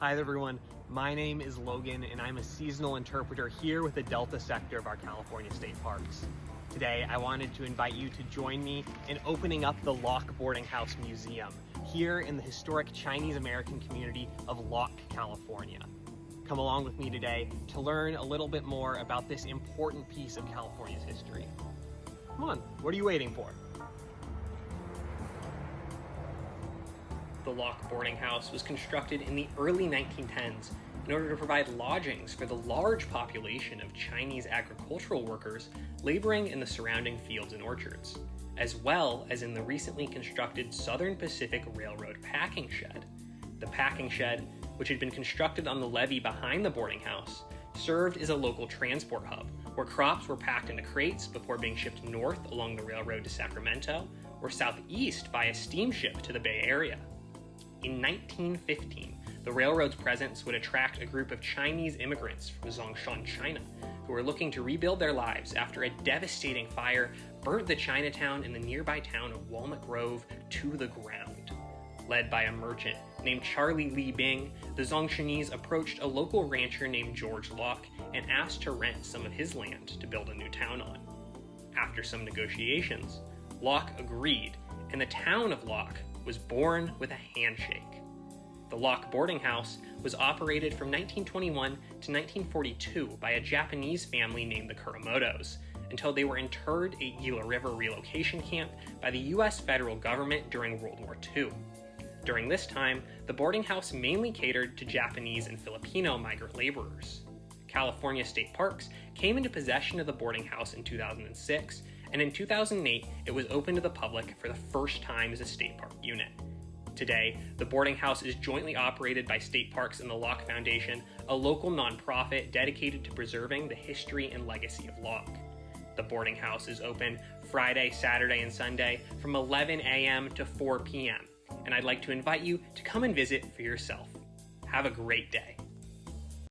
Hi everyone, my name is Logan and I'm a seasonal interpreter here with the Delta sector of our California state parks. Today, I wanted to invite you to join me in opening up the Locke Boarding House Museum here in the historic Chinese American community of Locke, California. Come along with me today to learn a little bit more about this important piece of California's history. Come on, what are you waiting for? The Locke Boarding House was constructed in the early 1910s in order to provide lodgings for the large population of Chinese agricultural workers laboring in the surrounding fields and orchards, as well as in the recently constructed Southern Pacific Railroad packing shed. The packing shed, which had been constructed on the levee behind the boarding house, served as a local transport hub where crops were packed into crates before being shipped north along the railroad to Sacramento or southeast via steamship to the Bay Area. In 1915, the railroad's presence would attract a group of Chinese immigrants from Zhongshan, China, who were looking to rebuild their lives after a devastating fire burnt the Chinatown in the nearby town of Walnut Grove to the ground. Led by a merchant named Charlie Li Bing, the Zhongshanese approached a local rancher named George Locke and asked to rent some of his land to build a new town on. After some negotiations, Locke agreed, and the town of Locke was born with a handshake. The Locke Boarding House was operated from 1921 to 1942 by a Japanese family named the Kuramotos until they were interred at Gila River Relocation Camp by the U.S. federal government during World War II. During this time, the boarding house mainly catered to Japanese and Filipino migrant laborers. California State Parks came into possession of the boarding house in 2006, and in 2008, it was opened to the public for the first time as a state park unit. Today, the boarding house is jointly operated by State Parks and the Locke Foundation, a local nonprofit dedicated to preserving the history and legacy of Locke. The boarding house is open Friday, Saturday, and Sunday from 11 a.m. to 4 p.m., and I'd like to invite you to come and visit for yourself. Have a great day.